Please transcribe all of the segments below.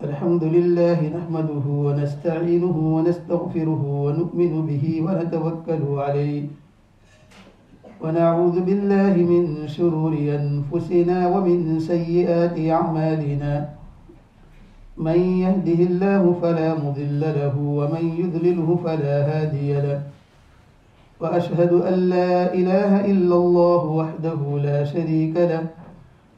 अल्हम्दुलिल्लाह नहमदुहु व नस्तईनुहु व नस्तगफिरुहु व नु'मिनु बिही व नतवक्कलु अलैहि व नऊज़ु बिल्लाहि मिन शुरूरि अनफुसिना व मिन सय्यिआति अअमालिना मन यहदिहिल्लाहु फला मुदिल्ल लहु व मन युद्लिलहु फला हादिय लहु व अशहदु अन ला इलाहा इल्लल्लाहु वहदहु ला शरीक लहु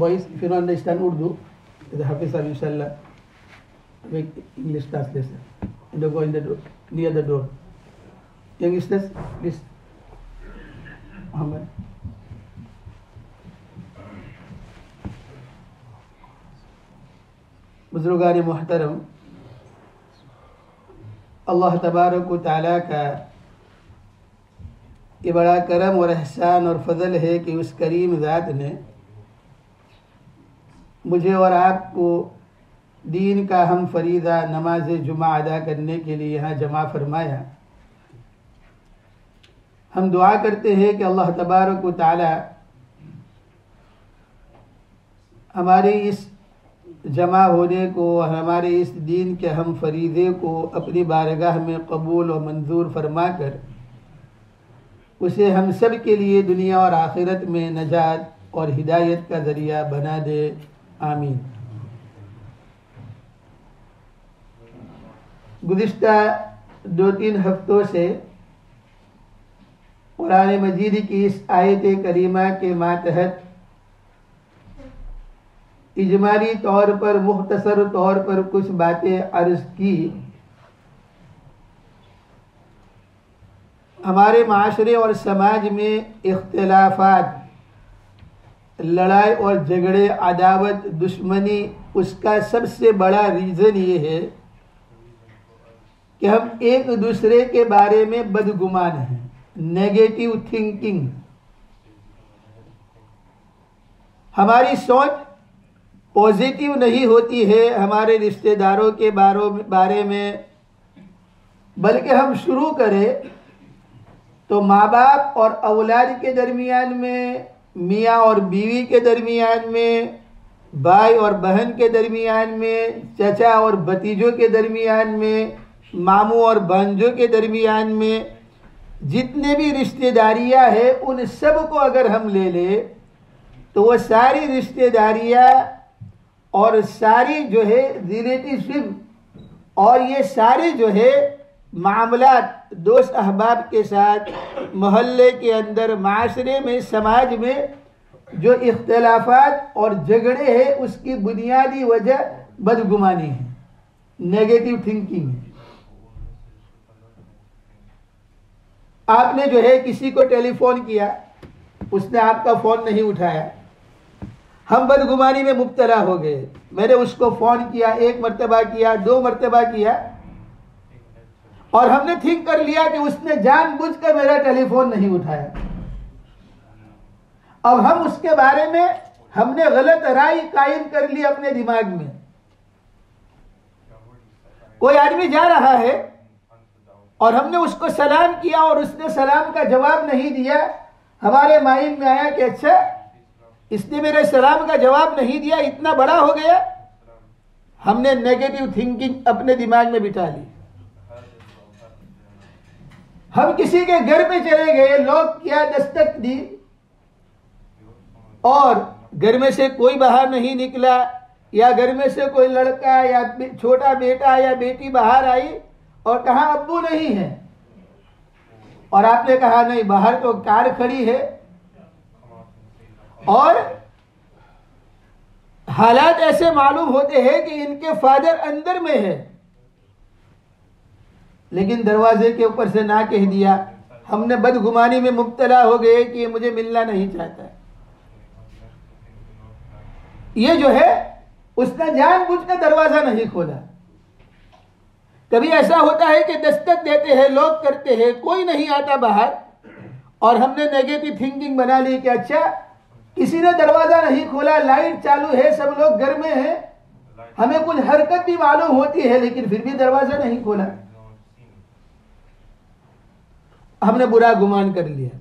Boys, if you don't understand Urdu, the Hafiz will inshallah make English translation. And go in the door, near the door. Youngsters, please. Muhammad. बुजुर्गान मुहतरम, अल्लाह तबारक व तआला का ये बड़ा करम और एहसान और फजल है कि उस करीम ज़ात ने मुझे और आपको दीन का हम फरीदा नमाज जुमा अदा करने के लिए यहाँ जमा फरमाया। हम दुआ करते हैं कि अल्लाह तबारक व तआला हमारे इस जमा होने को, हमारे इस दीन के हम फरीदे को अपनी बारगाह में कबूल और मंजूर फरमा कर उसे हम सब के लिए दुनिया और आखिरत में नजात और हिदायत का ज़रिया बना दे, आमीन। गुज़िश्ता 2-3 हफ्तों से कुरान मजीद की इस आयत करीमा के मातहत इजमाली तौर पर, मुख्तसर तौर पर कुछ बातें अर्ज की। हमारे माशरे और समाज में इख्तिलाफात, लड़ाई और झगड़े, अदावत, दुश्मनी, उसका सबसे बड़ा रीज़न ये है कि हम एक दूसरे के बारे में बदगुमान हैं, नेगेटिव थिंकिंग। हमारी सोच पॉजिटिव नहीं होती है हमारे रिश्तेदारों के बारे में, बल्कि हम शुरू करें तो माँ बाप और औलाद के दरमियान में, मियाँ और बीवी के दरमियान में, भाई और बहन के दरमियान में, चचा और भतीजों के दरमियान में, मामू और भांजों के दरमियान में, जितने भी रिश्तेदारियां हैं उन सब को अगर हम ले लें तो वो सारी रिश्तेदारियां और सारी जो है रिलेटिवशिप और ये सारे जो है मामलात दोस्त अहबाब के साथ, मोहल्ले के अंदर, माशरे में, समाज में जो इख्तिलाफात और झगड़े हैं उसकी बुनियादी वजह बदगुमानी है, नेगेटिव थिंकिंग है। आपने जो है किसी को टेलीफोन किया, उसने आपका फ़ोन नहीं उठाया, हम बदगुमानी में मुब्तला हो गए। मैंने उसको फोन किया, 1 मरतबा किया, 2 मरतबा किया, और हमने थिंक कर लिया कि उसने जानबूझकर मेरा टेलीफोन नहीं उठाया। अब हम उसके बारे में हमने गलत राय कायम कर ली अपने दिमाग में। कोई आदमी जा रहा है और हमने उसको सलाम किया और उसने सलाम का जवाब नहीं दिया। हमारे माइंड में आया कि अच्छा, इसने मेरे सलाम का जवाब नहीं दिया, इतना बड़ा हो गया। हमने नेगेटिव थिंकिंग अपने दिमाग में बिठा ली। हम किसी के घर पे चले गए, लॉक किया, दस्तक दी, और घर में से कोई बाहर नहीं निकला, या घर में से कोई लड़का या छोटा बेटा या बेटी बाहर आई और कहा अब्बू नहीं है, और आपने कहा नहीं, बाहर तो कार खड़ी है, और हालात ऐसे मालूम होते हैं कि इनके फादर अंदर में है, लेकिन दरवाजे के ऊपर से ना कह दिया। हमने बदगुमानी में मुब्तला हो गए कि मुझे मिलना नहीं चाहता। ये जो है, उसने जानबूझकर दरवाजा नहीं खोला। कभी ऐसा होता है कि दस्तक देते हैं, लॉक करते हैं, कोई नहीं आता बाहर, और हमने नेगेटिव थिंकिंग बना ली कि अच्छा, किसी ने दरवाजा नहीं खोला, लाइट चालू है, सब लोग घर में हैं, हमें कुछ हरकत भी मालूम होती है, लेकिन फिर भी दरवाजा नहीं खोला। हमने बुरा गुमान कर लिया।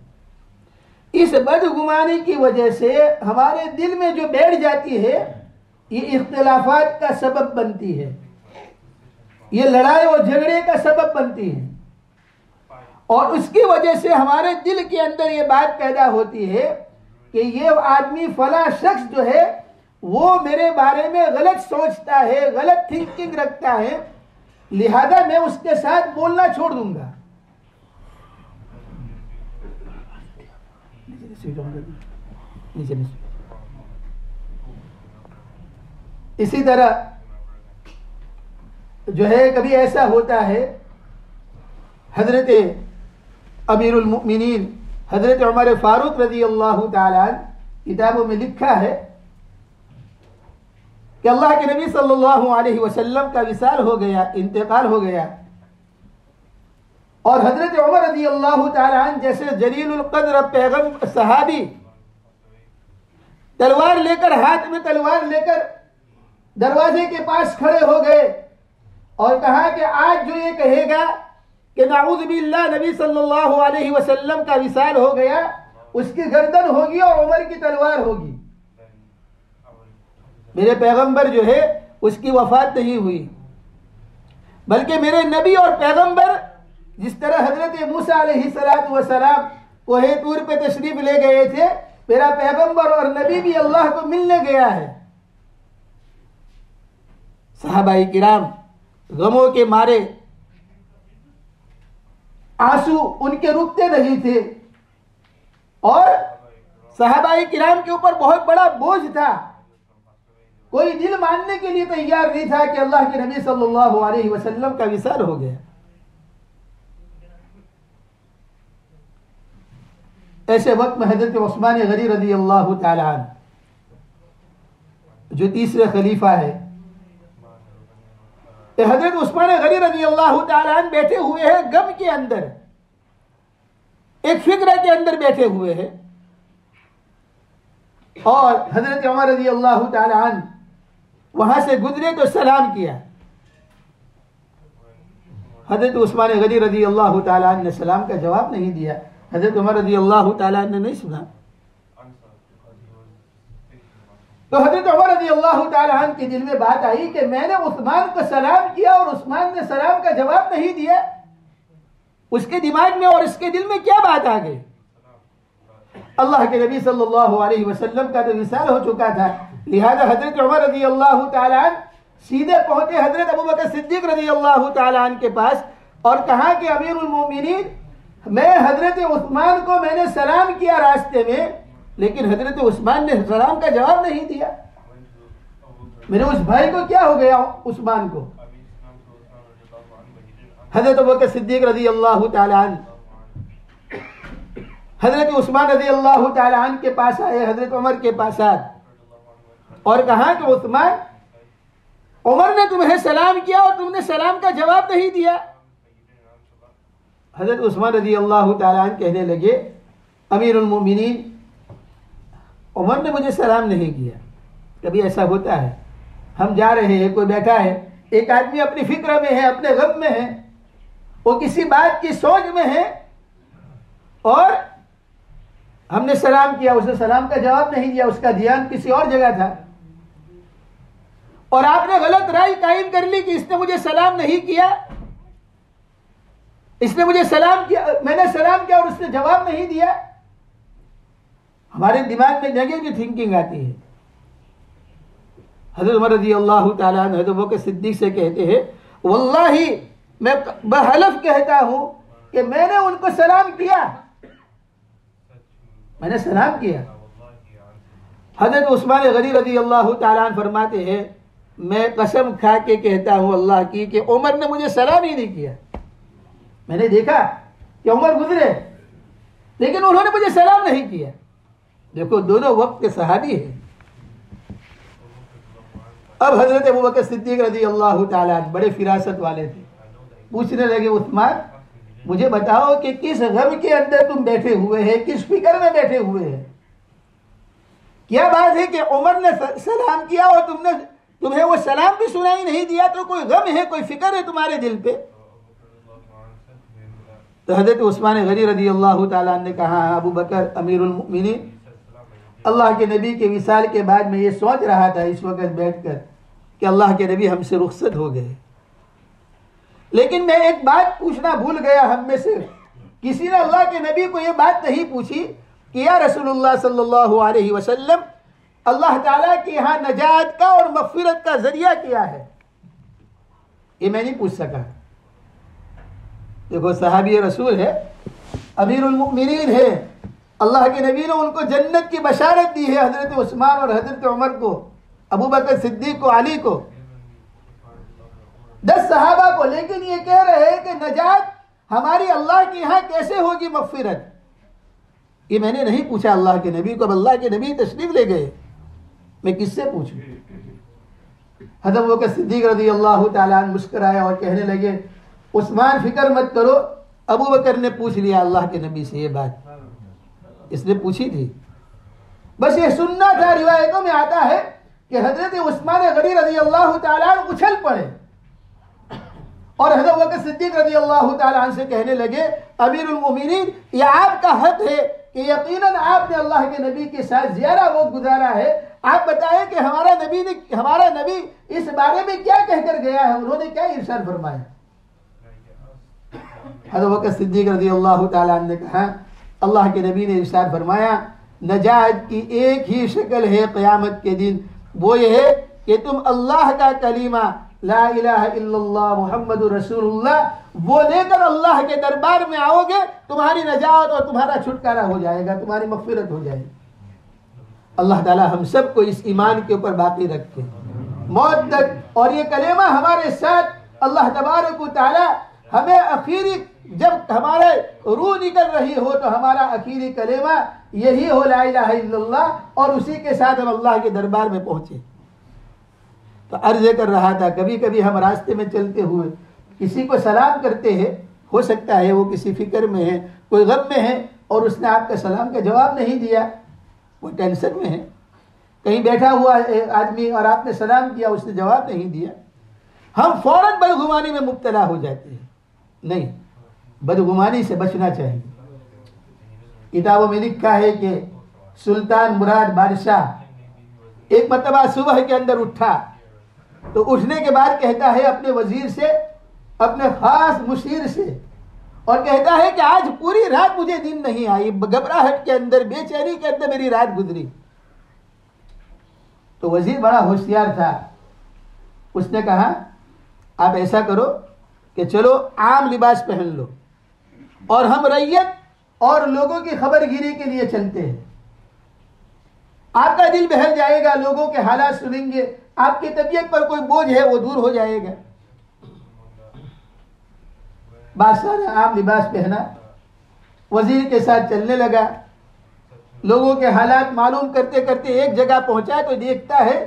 इस बदगुमानी की वजह से हमारे दिल में जो बैठ जाती है, ये इख्तिलाफात का सबब बनती है, ये लड़ाई और झगड़े का सबब बनती है, और उसकी वजह से हमारे दिल के अंदर ये बात पैदा होती है कि ये आदमी, फला शख्स जो है, वो मेरे बारे में गलत सोचता है, गलत थिंकिंग रखता है, लिहाजा मैं उसके साथ बोलना छोड़ दूंगा। इसी तरह जो है, कभी ऐसा होता है, हजरत अमीरुल मुमिनीन हजरत उमर फारूक रजी अल्लाह ताला किताबों में लिखा है कि अल्लाह के नबी सल्लल्लाहु अलैहि वसल्लम का विसाल हो गया, इंतकाल हो गया, और हजरत उमर रजी अल्लाह ताला जैसे जलीलुल कद्र पैगंबर सहाबी तलवार लेकर, हाथ में तलवार लेकर दरवाजे के पास खड़े हो गए और कहा कि आज जो ये कहेगा कि नाऊज़ बिल्लाह नबी सल्लल्लाहु अलैहि वसल्लम का विसाल हो गया, उसकी गर्दन होगी और उमर की तलवार होगी। मेरे पैगंबर जो है, उसकी वफात नहीं हुई, बल्कि मेरे नबी और पैगंबर जिस तरह हजरत मूसा अलैहिस्सलातु वस्सलाम कोहे तूर पे तशरीफ ले गए थे, मेरा पैगंबर और नबी भी अल्लाह को मिलने गया है। सहाबाई किराम गमों के मारे आंसू उनके रुकते नहीं थे, और सहाबाई किराम के ऊपर बहुत बड़ा बोझ था। कोई दिल मानने के लिए तैयार नहीं था कि अल्लाह के नबी सल्लल्लाहु अलैहि वसल्लम का विसाल हो गया। ऐसे वक्त में हजरत उस्मान गनी रज़ी अल्लाह ताला अन्हु, जो तीसरे खलीफा है, हजरत उस्मान गनी रज़ी अल्लाह ताला अन्हु बैठे हुए हैं गम के अंदर, एक फिक्र के अंदर बैठे हुए हैं, और हजरत उमर रज़ी अल्लाह ताला अन्हु वहां से गुजरे तो सलाम किया। हजरत उस्मान गनी रज़ी अल्लाह ताला अन्हु ने सलाम का जवाब नहीं दिया। हजरत उमर रज़ी अल्लाह ताला अन्हु ने नहीं सुना, तो हजरत उमर रज़ी अल्लाह ताला अन्हु के दिल में बात आई कि मैंने उस्मान को सलाम किया और उस्मान ने सलाम का जवाब नहीं दिया। उसके दिमाग में और इसके दिल में क्या बात आ गई? अल्लाह के नबी सल्लल्लाहु अलैहि वसल्लम का तो विसाल हो चुका था, लिहाजा हजरत उमर रज़ी अल्लाह ताला अन्हु सीधे पहुंचे हजरत अबू बकर सिद्दीक रज़ी अल्लाह ताला अन्हु के पास और कहा कि अमीरुल मोमिनीन, मैं हजरत उस्मान को मैंने सलाम किया रास्ते में, लेकिन हजरत उस्मान ने सलाम का जवाब नहीं दिया। मेरे उस भाई को क्या हो गया? उस्मान को। हजरत अबू बकर सिद्दीक रज़ी अल्लाह ताला अन्हु हजरत उस्मान रज़ी अल्लाह ताला अन्हु के पास आए, हजरत उमर के पास आए और कहा कि उस्मान, उमर ने तुम्हें सलाम किया और तुमने सलाम का जवाब नहीं दिया। हजरत उस्मान रजी अल्लाह तआला अन्हु कहने लगे, अमीरुल मोमिनीन, उमर ने मुझे सलाम नहीं किया। कभी ऐसा होता है, हम जा रहे हैं, कोई बैठा है, एक आदमी अपनी फिक्र में है, अपने गम में है, वो किसी बात की सोच में है और हमने सलाम किया, उसने सलाम का जवाब नहीं दिया, उसका ध्यान किसी और जगह था और आपने गलत राय कायम कर ली कि इसने मुझे सलाम नहीं किया, इसने मुझे सलाम किया, मैंने सलाम किया और उसने जवाब नहीं दिया। हमारे दिमाग में नेगेटिव थिंकिंग आती है। हज़रत उमर रज़ी अल्लाह तआला अन्हु हज़रत बकर सिद्दीक़ से कहते हैं, वल्लाही मैं बहलफ कहता हूं कि मैंने उनको सलाम किया, मैंने सलाम किया। हज़रत उस्मान गनी रज़ी अल्लाह तआला अन्हु फरमाते हैं, मैं कसम खा के कहता हूं अल्लाह की कि उमर ने मुझे सलाम ही नहीं किया। मैंने देखा कि उमर गुजरे लेकिन उन्होंने मुझे सलाम नहीं किया। देखो, दोनों वक्त के सहाबी हैं। अब हजरत अबू बकर सिद्दीक रज़ी अल्लाह तआला अन्हु बड़े फिरासत वाले थे, पूछने लगे, उस्मान मुझे बताओ कि किस गम के अंदर तुम बैठे हुए हैं, किस फिक्र में बैठे हुए हैं? क्या बात है कि उमर ने सलाम किया और तुम्हें वो सलाम भी सुनाई नहीं दिया, तो कोई गम है, कोई फिक्र है तुम्हारे दिल पे? तो हजरत उस्मान गनी रज़ी अल्लाह तआला अन्हु ने कहा, अबू बकर अमीरुल मोमिनीन, अल्लाह के नबी के विसाल के बाद मैं ये सोच रहा था इस वक्त बैठकर कि अल्लाह के नबी हमसे रुखसत हो गए, लेकिन मैं एक बात पूछना भूल गया। हम में से किसी ने अल्लाह के नबी को ये बात नहीं पूछी कि या रसूलुल्लाह सल्लल्लाहु अलैहि वसल्लम, अल्लाह ताला के यहाँ नजात का और मग़फ़िरत का जरिया क्या है? ये मैं नहीं पूछ सका। देखो, सहाबी रसूल है, अमीरुल मोमिनीन है, अल्लाह के नबी ने उनको जन्नत की बशारत दी है, हजरत उस्मान और हजरत उमर को, अबू बकर सिद्दीक को, अली को, 10 सहाबा को। लेकिन ये कह रहे हैं कि नजात हमारी अल्लाह के यहाँ कैसे होगी, मग़फ़िरत? ये मैंने नहीं पूछा अल्लाह के नबी को। अब अल्लाह के नबी तशरीफ ले गए, मैं किससे पूछूं? हजरत अबू बकर सिद्दीक रज़ी अल्लाह तआला अन्हु मुस्कुराए और कहने लगे, उस्मान फिक्र मत करो, अबू बकर ने पूछ लिया अल्लाह के नबी से, ये बात इसने पूछी थी, बस ये सुनना था। रिवायतों में आता है कि हजरत उस्मान गनी रज़ी अल्लाह तआला अन्हु उछल पड़े और हजरत अबू बकर सिद्दीक रज़ी अल्लाह तआला अन्हु से कहने लगे, अमीरुल मोमिनीन, ये आपका हक है कि यकीनन आपने अल्लाह के नबी के साथ ज़्यादा वक्त गुजारा है, आप बताएं कि हमारा नबी इस बारे में क्या कहकर गया है, उन्होंने क्या इरशाद फरमाया? हज़रत अबू बकर सिद्दीक रज़ी अल्लाह तआला अन्हु ने कहा, अल्लाह के नबी ने इरशाद फरमाया, नजात की एक ही शक्ल है क़यामत के दिन, वो ये है कि तुम अल्लाह का कलीमा ला इलाहा इल्लल्लाह मुहम्मदुर रसूलुल्लाह वो लेकर अल्लाह के दरबार में आओगे, तुम्हारी नजात और तुम्हारा छुटकारा हो जाएगा, तुम्हारी मग़फ़िरत हो जाएगी। अल्लाह ताला हम सब को इस ईमान के ऊपर बाकी रखे मौत तक, और ये कलेमा हमारे साथ अल्लाह तबारक व तआला हमें आखिरी, जब हमारे रूह निकल रही हो तो हमारा आखिरी कलेमा यही हो, ला इलाहा इल्लल्लाह, और उसी के साथ हम अल्लाह के दरबार में पहुंचे। तो अर्ज कर रहा था, कभी कभी हम रास्ते में चलते हुए किसी को सलाम करते हैं, हो सकता है वो किसी फिक्र में है, कोई गम में है और उसने आपका सलाम का जवाब नहीं दिया, वो टेंशन में है। कहीं बैठा हुआ आदमी और आपने सलाम किया, उसने जवाब नहीं दिया, हम फौरन बदगुमानी में मुब्तला हो जाते हैं। नहीं, बदगुमानी से बचना चाहिए। किताबों में लिखा है कि सुल्तान मुराद बादशाह एक मरतबा सुबह के अंदर उठा, तो उठने के बाद कहता है अपने वजीर से, अपने खास मुशीर से, और कहता है कि आज पूरी रात मुझे नींद नहीं आई, घबराहट के अंदर, बेचैनी के अंदर मेरी रात गुजरी। तो वजीर बड़ा होशियार था, उसने कहा आप ऐसा करो कि चलो आम लिबास पहन लो और हम रैयत और लोगों की खबरगिरी के लिए चलते हैं, आपका दिल बहल जाएगा, लोगों के हालात सुनेंगे, आपकी तबीयत पर कोई बोझ है वो दूर हो जाएगा। बादशाह ने आम लिबास पहना, वजीर के साथ चलने लगा। लोगों के हालात मालूम करते करते एक जगह पहुंचा तो देखता है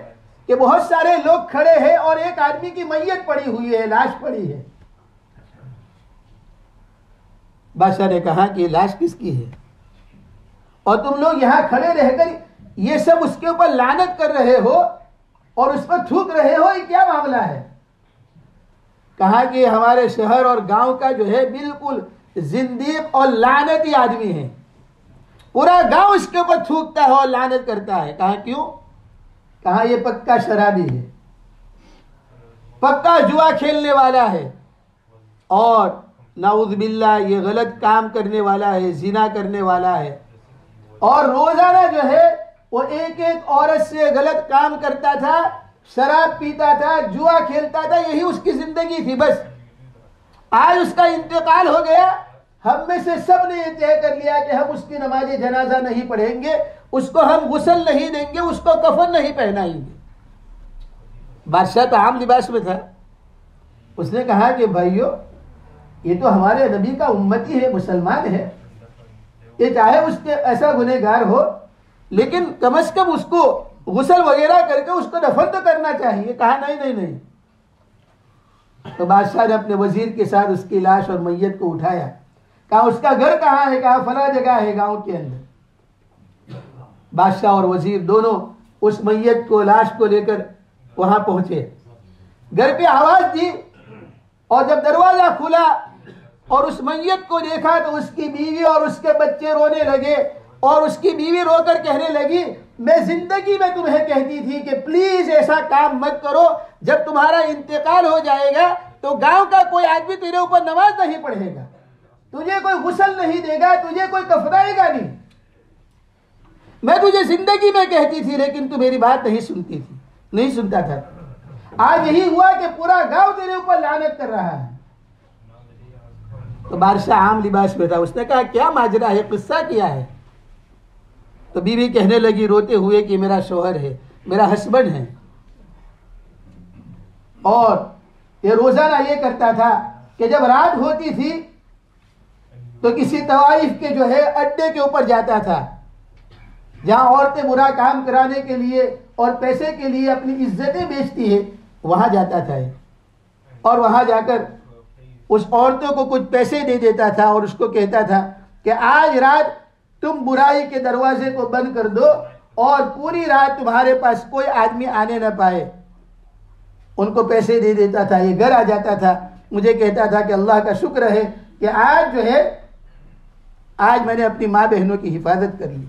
कि बहुत सारे लोग खड़े हैं और एक आदमी की मैयत पड़ी हुई है, लाश पड़ी है। बादशाह ने कहा कि लाश किसकी है और तुम लोग यहां खड़े रहकर ये सब उसके ऊपर लानत कर रहे हो और उस पर थूक रहे हो, ये क्या मामला है? कहा कि हमारे शहर और गांव का जो है बिल्कुल जिंदीक और लानती आदमी है, पूरा गांव इसके ऊपर थूकता है और लानत करता है। कहा क्यों? कहा ये पक्का शराबी है, पक्का जुआ खेलने वाला है और नाउज़ बिल्लाह ये गलत काम करने वाला है, जिना करने वाला है और रोजाना जो है वो एक एक औरत से गलत काम करता था, शराब पीता था, जुआ खेलता था, यही उसकी जिंदगी थी। बस आज उसका इंतकाल हो गया, हम में से सब ने यह तय कर लिया कि हम उसकी नमाज जनाजा नहीं पढ़ेंगे, उसको हम गुस्ल नहीं देंगे, उसको कफन नहीं पहनाएंगे। बादशाह तो आम लिबास में था। उसने कहा कि भाइयों ये तो हमारे नबी का उम्मती है, मुसलमान है, ये चाहे उसके ऐसा गुनहगार हो लेकिन कम से कम उसको गुस्ल वगैरह करके उसको दफन तो करना चाहिए। कहा नहीं नहीं नहीं। तो बादशाह ने अपने वजीर के साथ उसकी लाश और मैयत को उठाया। कहा उसका घर कहाँ है? कहा फला जगह है गांव के अंदर। बादशाह और वजीर दोनों उस मैयत को, लाश को लेकर वहां पहुंचे। घर पे आवाज दी और जब दरवाजा खुला और उस मैयत को देखा तो उसकी बीवी और उसके बच्चे रोने लगे और उसकी बीवी रोकर कहने लगी, मैं जिंदगी में तुम्हें कहती थी कि प्लीज ऐसा काम मत करो, जब तुम्हारा इंतकाल हो जाएगा तो गांव का कोई आदमी तेरे ऊपर नमाज नहीं पढ़ेगा, तुझे कोई गुस्ल नहीं देगा, तुझे कोई कफनाएगा नहीं। मैं तुझे जिंदगी में कहती थी लेकिन तू मेरी बात नहीं सुनती थी, नहीं सुनता था। आज यही हुआ कि पूरा गांव तेरे ऊपर लानत कर रहा है। तो बादशाह आम लिबास में था। उसने कहा क्या माजरा है, किस्सा किया है? तो बीवी कहने लगी रोते हुए कि मेरा शौहर है, मेरा हस्बैंड है और ये रोजाना ये करता था कि जब रात होती थी तो किसी तवाइफ के जो है अड्डे के ऊपर जाता था जहां औरतें बुरा काम कराने के लिए और पैसे के लिए अपनी इज्जतें बेचती है, वहां जाता था और वहां जाकर उस औरतों को कुछ पैसे दे देता था और उसको कहता था कि आज रात तुम बुराई के दरवाजे को बंद कर दो और पूरी रात तुम्हारे पास कोई आदमी आने न पाए। उनको पैसे दे देता था, ये घर आ जाता था, मुझे कहता था कि अल्लाह का शुक्र है कि आज जो है आज मैंने अपनी माँ बहनों की हिफाजत कर ली।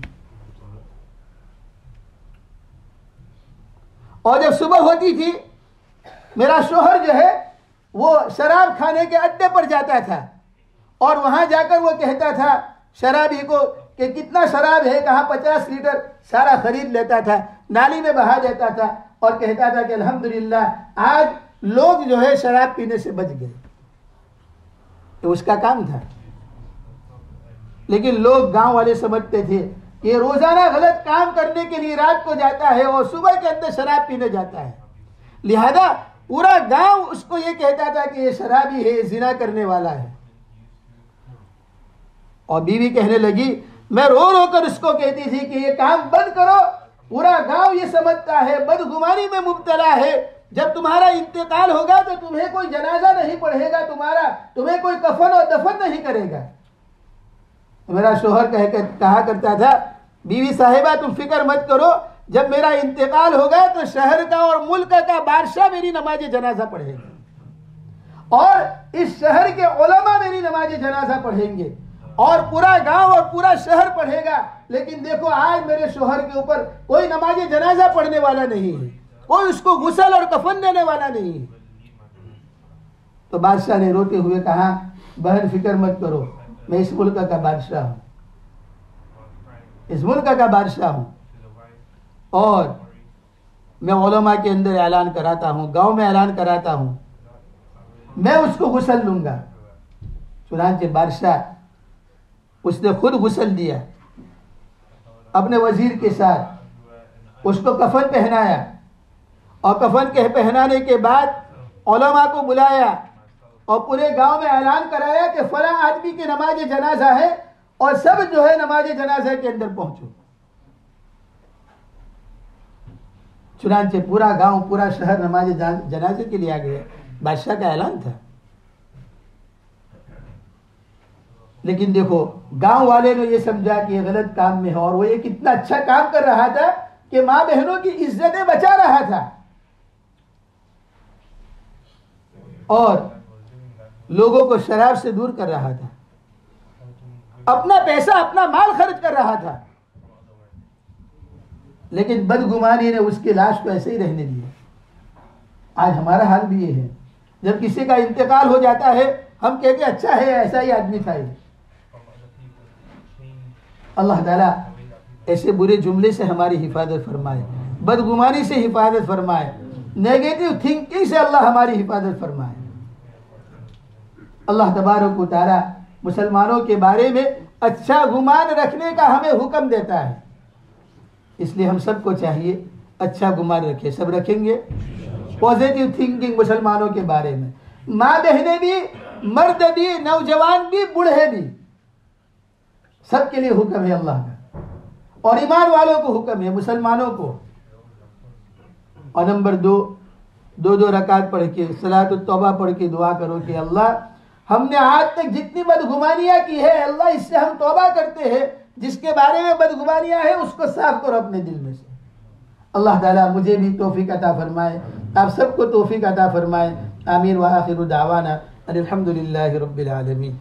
और जब सुबह होती थी मेरा शोहर जो है वो शराब खाने के अड्डे पर जाता था और वहां जाकर वो कहता था शराबी को कि कितना शराब है? कहा 50 लीटर, सारा खरीद लेता था, नाली में बहा देता था और कहता था कि अल्हम्दुलिल्लाह आज लोग जो है शराब पीने से बच गए। तो उसका काम था। लेकिन लोग गांव वाले समझते थे कि ये रोजाना गलत काम करने के लिए रात को जाता है और सुबह के अंदर शराब पीने जाता है, लिहाजा पूरा गांव उसको ये कहता था कि ये शराबी है, जिना करने वाला है। और बीवी कहने लगी, मैं रो रो कर उसको कहती थी कि ये काम बंद करो, पूरा गांव ये समझता है बदगुमानी में मुब्तला है, जब तुम्हारा इंतकाल होगा तो तुम्हें कोई जनाजा नहीं पढ़ेगा, तुम्हें कोई कफन और दफन नहीं करेगा। तो मेरा शोहर कहा करता था, बीवी साहिबा तुम फिक्र मत करो, जब मेरा इंतकाल होगा तो शहर का और मुल्क का बादशाह मेरी नमाज जनाजा पढ़ेगा और इस शहर के उलमा मेरी नमाज जनाजा पढ़ेंगे और पूरा गांव और पूरा शहर पढ़ेगा। लेकिन देखो आज मेरे शोहर के ऊपर कोई नमाज जनाजा पढ़ने वाला नहीं है, कोई उसको गुस्ल और कफन देने वाला नहीं है। तो बादशाह ने रोते हुए कहा, बहन फिक्र मत करो, मैं इस मुल्क का बादशाह हूं, इस मुल्क का बादशाह हूं और मैं उलमा के अंदर ऐलान कराता हूं, गांव में ऐलान कराता हूं, मैं उसको गुस्ल लूंगा। चुनांचे बादशाह उसने खुद गुस्ल दिया अपने वजीर के साथ, उसको कफन पहनाया और कफन के पहनाने के बाद उलमा को बुलाया और पूरे गांव में ऐलान कराया कि फला आदमी की नमाज जनाजा है और सब जो है नमाज जनाजा के अंदर पहुंचो। चुनांचे पूरा गांव पूरा शहर नमाज जनाजे के लिए आ गया। बादशाह का ऐलान था। लेकिन देखो गांव वाले ने ये समझा कि ये गलत काम में है, और वो ये कितना अच्छा काम कर रहा था कि मां बहनों की इज्जतें बचा रहा था और लोगों को शराब से दूर कर रहा था, अपना पैसा अपना माल खर्च कर रहा था। लेकिन बदगुमानी ने उसकी लाश को ऐसे ही रहने दिया। आज हमारा हाल भी ये है, जब किसी का इंतकाल हो जाता है हम कहते अच्छा है, ऐसा ही आदमी था ये। अल्लाह ताला ऐसे बुरे जुमले से हमारी हिफाजत फरमाए, बदगुमानी से हिफाजत फरमाए, नेगेटिव थिंकिंग से अल्लाह हमारी हिफाजत फरमाए। अल्लाह तबारक व तआला मुसलमानों के बारे में अच्छा गुमान रखने का हमें हुक्म देता है, इसलिए हम सबको चाहिए अच्छा गुमान रखें। सब रखेंगे पॉजिटिव थिंकिंग मुसलमानों के बारे में। माँ बहनें भी, मर्द भी, नौजवान भी, बूढ़े भी, सबके लिए हुक्म है अल्लाह का, और ईमान वालों को हुक्म है, मुसलमानों को। और नंबर 2 रकात पढ़ के सलातुत तौबा पढ़ के दुआ करो कि अल्लाह हमने आज तक जितनी बदगुमानियां की है अल्लाह इससे हम तौबा करते हैं, जिसके बारे में बदगुमानियां है उसको साफ करो अपने दिल में से। अल्लाह ताला मुझे भी तौफीक अता फरमाए, आप सबको तौफीक अता फरमाए। आमीन व आखिरु दावाना अल्हम्दुलिल्लाहि रब्बिल आलमीन।